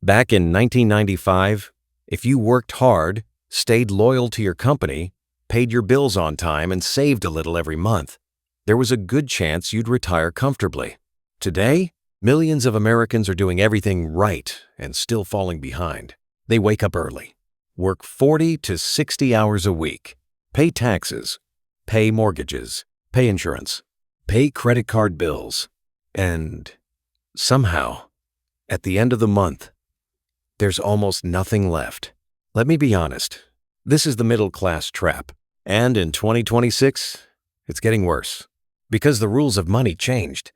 Back in 1995, if you worked hard, stayed loyal to your company, paid your bills on time, and saved a little every month, there was a good chance you'd retire comfortably. Today, millions of Americans are doing everything right and still falling behind. They wake up early, work 40 to 60 hours a week, pay taxes, pay mortgages, pay insurance, pay credit card bills, and somehow, at the end of the month, there's almost nothing left. Let me be honest, this is the middle class trap. And in 2026, it's getting worse because the rules of money changed.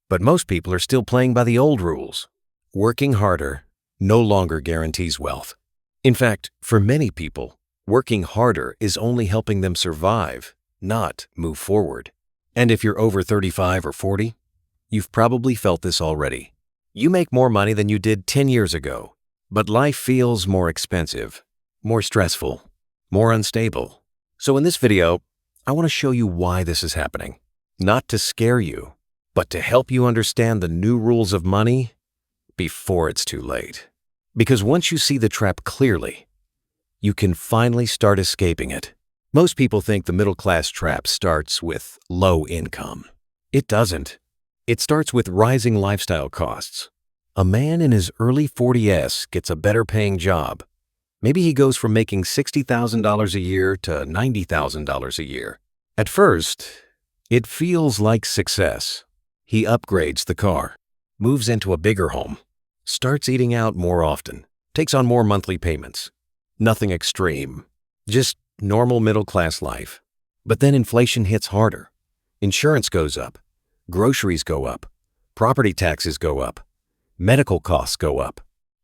But most people are still playing by the old rules. Working harder no longer guarantees wealth. In fact, for many people, working harder is only helping them survive, not move forward. And if you're over 35 or 40, you've probably felt this already. You make more money than you did 10 years ago, but life feels more expensive, more stressful, more unstable. So in this video, I want to show you why this is happening. Not to scare you, but to help you understand the new rules of money before it's too late. Because once you see the trap clearly, you can finally start escaping it. Most people think the middle class trap starts with low income. It doesn't. It starts with rising lifestyle costs. A man in his early 40s gets a better paying job. Maybe he goes from making $60,000 a year to $90,000 a year. At first, it feels like success. He upgrades the car, moves into a bigger home, starts eating out more often, takes on more monthly payments. Nothing extreme, just normal middle-class life. But then inflation hits harder. Insurance goes up, groceries go up, property taxes go up, medical costs go up,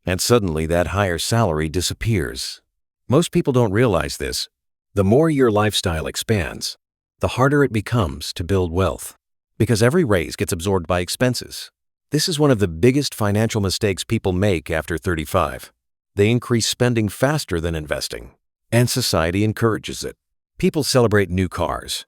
and suddenly that higher salary disappears. Most people don't realize this. The more your lifestyle expands, the harder it becomes to build wealth, because every raise gets absorbed by expenses. This is one of the biggest financial mistakes people make after 35. They increase spending faster than investing, and society encourages it. People celebrate new cars,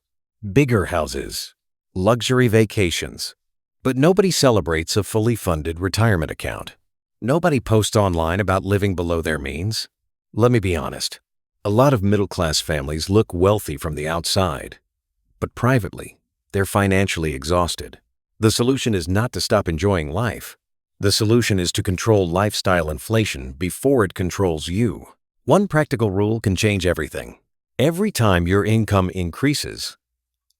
bigger houses, luxury vacations, but nobody celebrates a fully funded retirement account. Nobody posts online about living below their means. Let me be honest, a lot of middle-class families look wealthy from the outside, but privately, they're financially exhausted. The solution is not to stop enjoying life. The solution is to control lifestyle inflation before it controls you. One practical rule can change everything. Every time your income increases,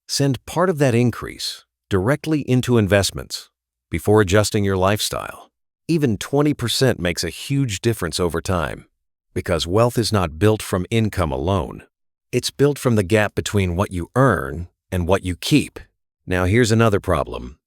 send part of that increase directly into investments before adjusting your lifestyle. Even 20% makes a huge difference over time, because wealth is not built from income alone. It's built from the gap between what you earn and what you keep. Now here's another problem.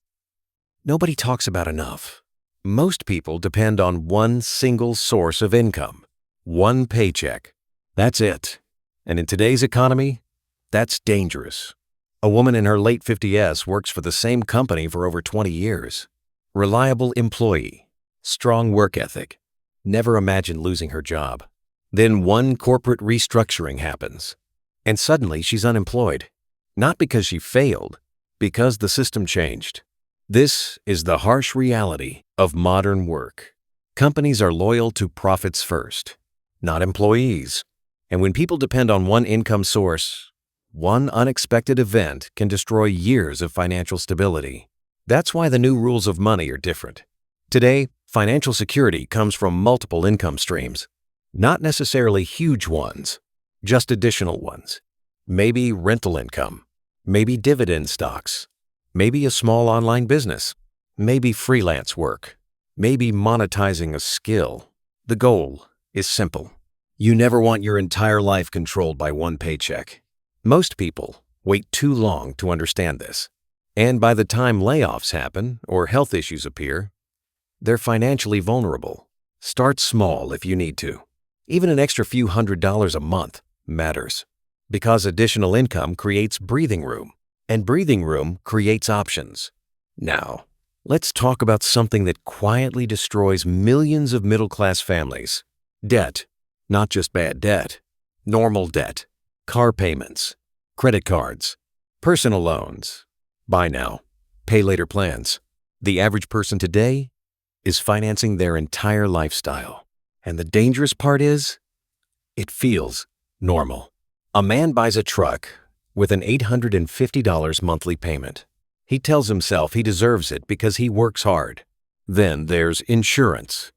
Nobody talks about enough. Most people depend on one single source of income, one paycheck. That's it. And in today's economy, that's dangerous. A woman in her late 50s works for the same company for over 20 years. Reliable employee, strong work ethic, never imagined losing her job. Then one corporate restructuring happens, and suddenly she's unemployed. Not because she failed, because the system changed. This is the harsh reality of modern work. Companies are loyal to profits first, not employees. And when people depend on one income source, one unexpected event can destroy years of financial stability. That's why the new rules of money are different. Today, financial security comes from multiple income streams, not necessarily huge ones, just additional ones. Maybe rental income, maybe dividend stocks, maybe a small online business, maybe freelance work, maybe monetizing a skill. The goal is simple. You never want your entire life controlled by one paycheck. Most people wait too long to understand this. And by the time layoffs happen or health issues appear, they're financially vulnerable. Start small if you need to. Even an extra few $100s a month matters, because additional income creates breathing room, and breathing room creates options. Now, let's talk about something that quietly destroys millions of middle-class families. Debt. Not just bad debt. Normal debt. Car payments. Credit cards. Personal loans. Buy now, pay later plans. The average person today is financing their entire lifestyle. And the dangerous part is, it feels normal. A man buys a truck with an $850 monthly payment. He tells himself he deserves it because he works hard. Then there's insurance,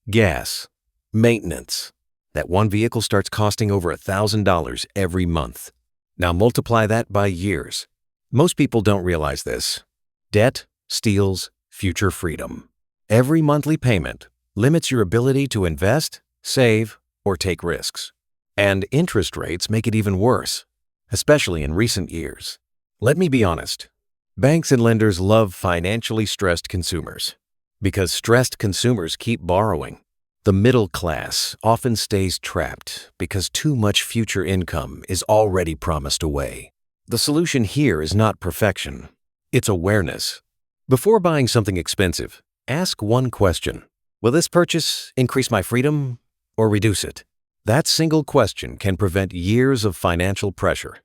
gas, maintenance. That one vehicle starts costing over $1,000 every month. Now multiply that by years. Most people don't realize this. Debt steals future freedom. Every monthly payment limits your ability to invest, save, or take risks. And interest rates make it even worse, especially in recent years. Let me be honest. Banks and lenders love financially stressed consumers because stressed consumers keep borrowing. The middle class often stays trapped because too much future income is already promised away. The solution here is not perfection, it's awareness. Before buying something expensive, ask one question. Will this purchase increase my freedom or reduce it? That single question can prevent years of financial pressure.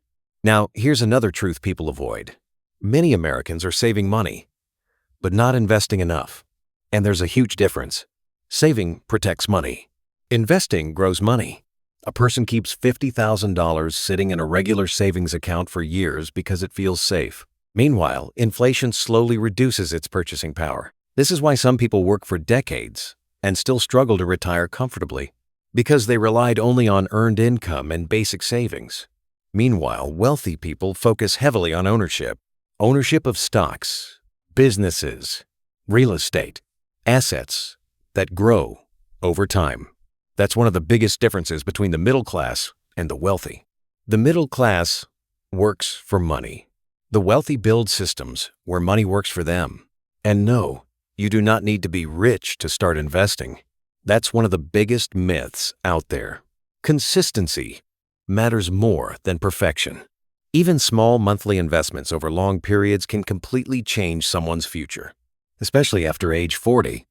Now, here's another truth people avoid. Many Americans are saving money, but not investing enough. And there's a huge difference. Saving protects money. Investing grows money. A person keeps $50,000 sitting in a regular savings account for years because it feels safe. Meanwhile, inflation slowly reduces its purchasing power. This is why some people work for decades and still struggle to retire comfortably, because they relied only on earned income and basic savings. Meanwhile, wealthy people focus heavily on ownership. Ownership of stocks, businesses, real estate, assets that grow over time. That's one of the biggest differences between the middle class and the wealthy. The middle class works for money. The wealthy build systems where money works for them. And no, you do not need to be rich to start investing. That's one of the biggest myths out there. Consistency matters more than perfection. Even small monthly investments over long periods can completely change someone's future. Especially after age 40,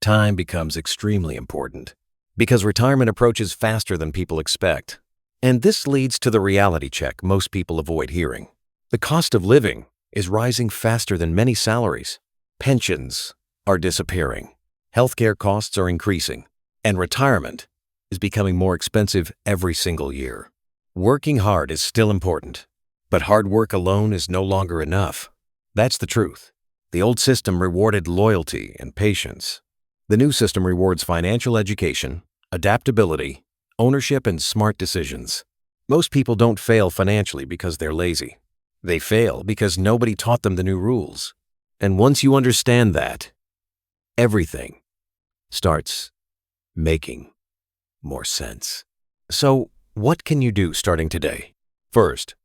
time becomes extremely important because retirement approaches faster than people expect. And this leads to the reality check most people avoid hearing. The cost of living is rising faster than many salaries. Pensions are disappearing. Healthcare costs are increasing. And retirement is becoming more expensive every single year. Working hard is still important, but hard work alone is no longer enough. That's the truth. The old system rewarded loyalty and patience. The new system rewards financial education, adaptability, ownership, and smart decisions. Most people don't fail financially because they're lazy. They fail because nobody taught them the new rules. And once you understand that, everything starts making more sense. So, what can you do starting today? First,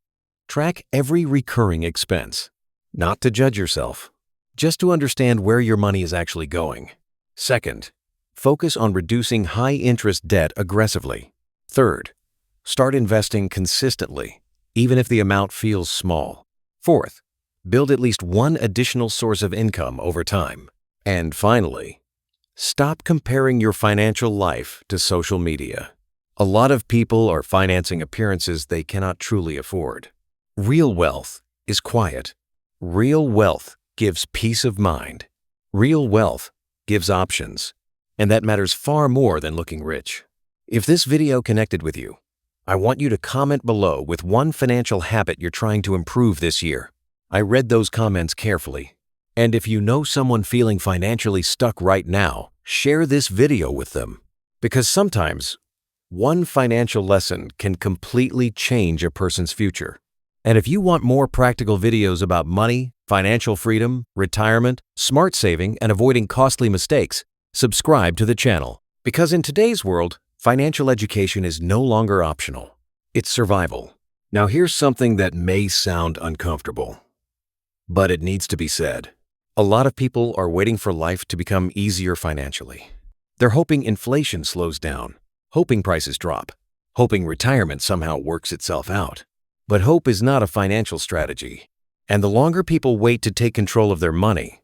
track every recurring expense. Not to judge yourself, just to understand where your money is actually going. Second, focus on reducing high-interest debt aggressively. Third, start investing consistently, even if the amount feels small. Fourth, build at least one additional source of income over time. And finally, stop comparing your financial life to social media. A lot of people are financing appearances they cannot truly afford. Real wealth is quiet. Real wealth gives peace of mind. Real wealth gives options. And that matters far more than looking rich. If this video connected with you, I want you to comment below with one financial habit you're trying to improve this year. I read those comments carefully. And if you know someone feeling financially stuck right now, share this video with them. Because sometimes, one financial lesson can completely change a person's future. And if you want more practical videos about money, financial freedom, retirement, smart saving, and avoiding costly mistakes, subscribe to the channel. Because in today's world, financial education is no longer optional. It's survival. Now here's something that may sound uncomfortable, but it needs to be said. A lot of people are waiting for life to become easier financially. They're hoping inflation slows down, hoping prices drop, hoping retirement somehow works itself out. But hope is not a financial strategy. And the longer people wait to take control of their money,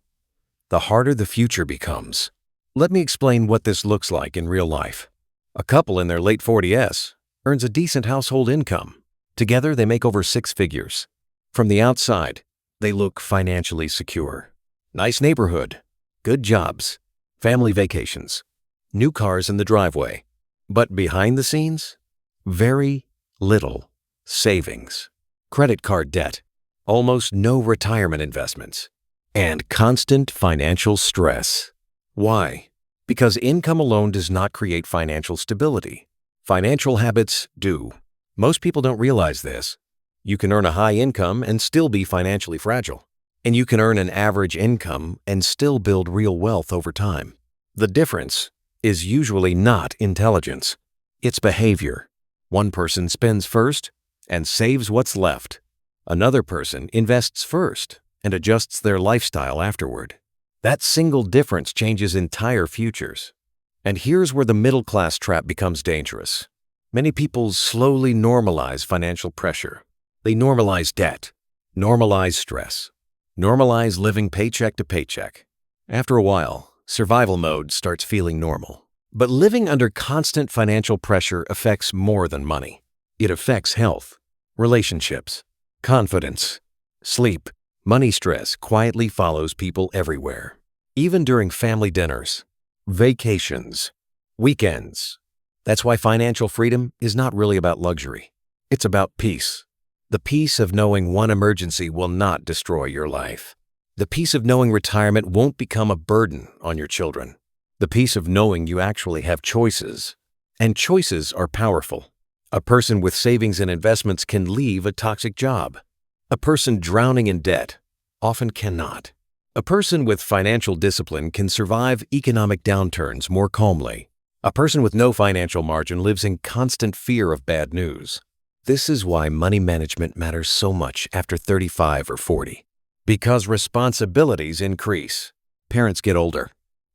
the harder the future becomes. Let me explain what this looks like in real life. A couple in their late 40s earns a decent household income. Together, they make over 6 figures. From the outside, they look financially secure. Nice neighborhood, good jobs, family vacations, new cars in the driveway. But behind the scenes, very little savings, credit card debt, almost no retirement investments, and constant financial stress. Why? Because income alone does not create financial stability. Financial habits do. Most people don't realize this. You can earn a high income and still be financially fragile. And you can earn an average income and still build real wealth over time. The difference is usually not intelligence. It's behavior. One person spends first and saves what's left. Another person invests first and adjusts their lifestyle afterward. That single difference changes entire futures. And here's where the middle-class trap becomes dangerous. Many people slowly normalize financial pressure. They normalize debt, normalize stress, normalize living paycheck to paycheck. After a while, survival mode starts feeling normal. But living under constant financial pressure affects more than money. It affects health, relationships, confidence, sleep. Money stress quietly follows people everywhere, even during family dinners, vacations, weekends. That's why financial freedom is not really about luxury. It's about peace. The peace of knowing one emergency will not destroy your life. The peace of knowing retirement won't become a burden on your children. The peace of knowing you actually have choices. And choices are powerful. A person with savings and investments can leave a toxic job. A person drowning in debt often cannot. A person with financial discipline can survive economic downturns more calmly. A person with no financial margin lives in constant fear of bad news. This is why money management matters so much after 35 or 40. Because responsibilities increase. Parents get older.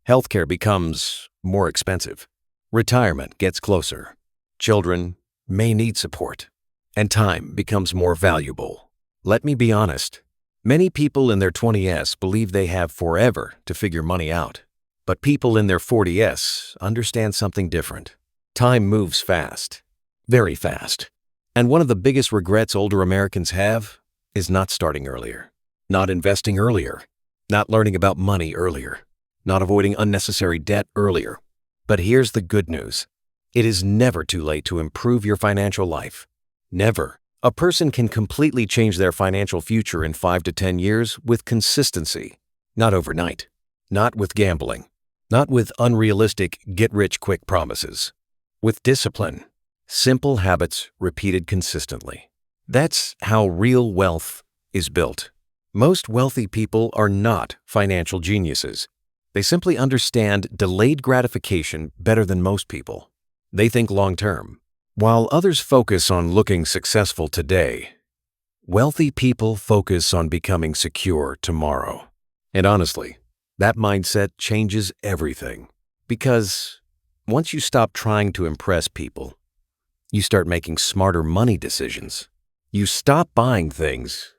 Healthcare becomes more expensive. Retirement gets closer. Children may need support. And time becomes more valuable. Let me be honest. Many people in their 20s believe they have forever to figure money out. But people in their 40s understand something different. Time moves fast. Very fast. And one of the biggest regrets older Americans have is not starting earlier. Not investing earlier. Not learning about money earlier. Not avoiding unnecessary debt earlier. But here's the good news. It is never too late to improve your financial life. Never. A person can completely change their financial future in 5 to 10 years with consistency. Not overnight. Not with gambling. Not with unrealistic get-rich-quick promises. With discipline. Simple habits repeated consistently. That's how real wealth is built. Most wealthy people are not financial geniuses. They simply understand delayed gratification better than most people. They think long-term. While others focus on looking successful today, wealthy people focus on becoming secure tomorrow. And honestly, that mindset changes everything. Because once you stop trying to impress people, you start making smarter money decisions. You stop buying things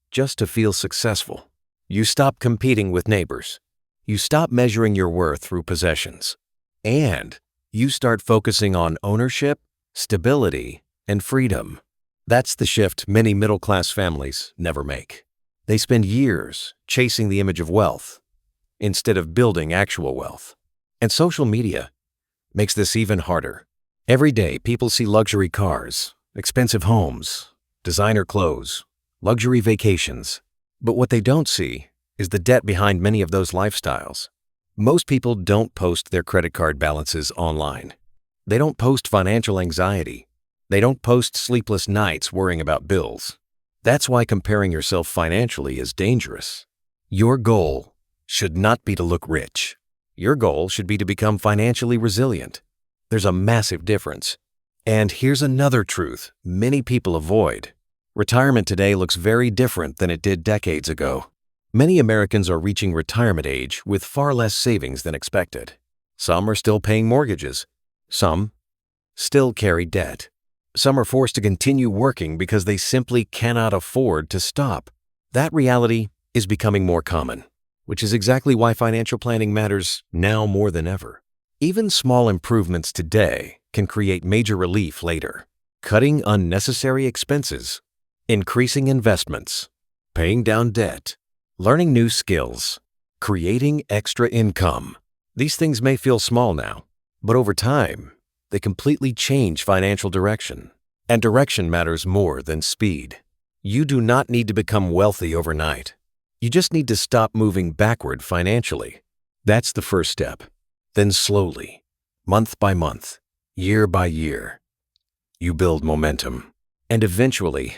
just to feel successful. You stop competing with neighbors. You stop measuring your worth through possessions. And you start focusing on ownership, stability, and freedom. That's the shift many middle-class families never make. They spend years chasing the image of wealth instead of building actual wealth. And social media makes this even harder. Every day, people see luxury cars, expensive homes, designer clothes, luxury vacations. But what they don't see is the debt behind many of those lifestyles. Most people don't post their credit card balances online. They don't post financial anxiety. They don't post sleepless nights worrying about bills. That's why comparing yourself financially is dangerous. Your goal should not be to look rich. Your goal should be to become financially resilient. There's a massive difference. And here's another truth many people avoid. Retirement today looks very different than it did decades ago. Many Americans are reaching retirement age with far less savings than expected. Some are still paying mortgages. Some still carry debt. Some are forced to continue working because they simply cannot afford to stop. That reality is becoming more common, which is exactly why financial planning matters now more than ever. Even small improvements today can create major relief later. Cutting unnecessary expenses, increasing investments, paying down debt, learning new skills, creating extra income. These things may feel small now, but over time, they completely change financial direction. And direction matters more than speed. You do not need to become wealthy overnight. You just need to stop moving backward financially. That's the first step. Then slowly, month by month, year by year, you build momentum. And eventually,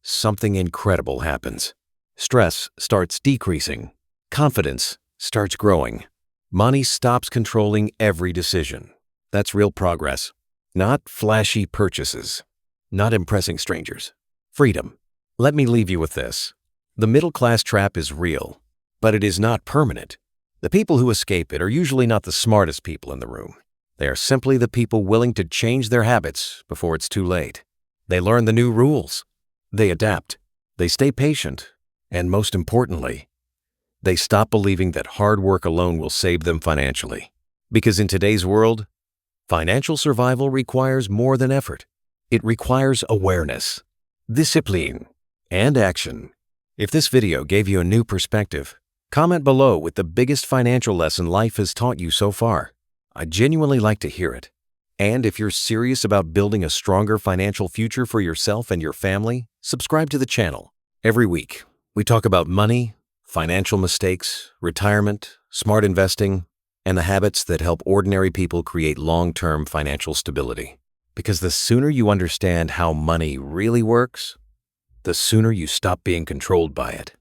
something incredible happens. Stress starts decreasing. Confidence starts growing. Money stops controlling every decision. That's real progress. Not flashy purchases. Not impressing strangers. Freedom. Let me leave you with this. The middle-class trap is real, but it is not permanent. The people who escape it are usually not the smartest people in the room. They are simply the people willing to change their habits before it's too late. They learn the new rules. They adapt. They stay patient. And most importantly, they stop believing that hard work alone will save them financially. Because in today's world, financial survival requires more than effort. It requires awareness, discipline, and action. If this video gave you a new perspective, comment below with the biggest financial lesson life has taught you so far. I'd genuinely like to hear it. And if you're serious about building a stronger financial future for yourself and your family, subscribe to the channel. Every week, we talk about money, financial mistakes, retirement, smart investing, and the habits that help ordinary people create long-term financial stability. Because the sooner you understand how money really works, the sooner you stop being controlled by it.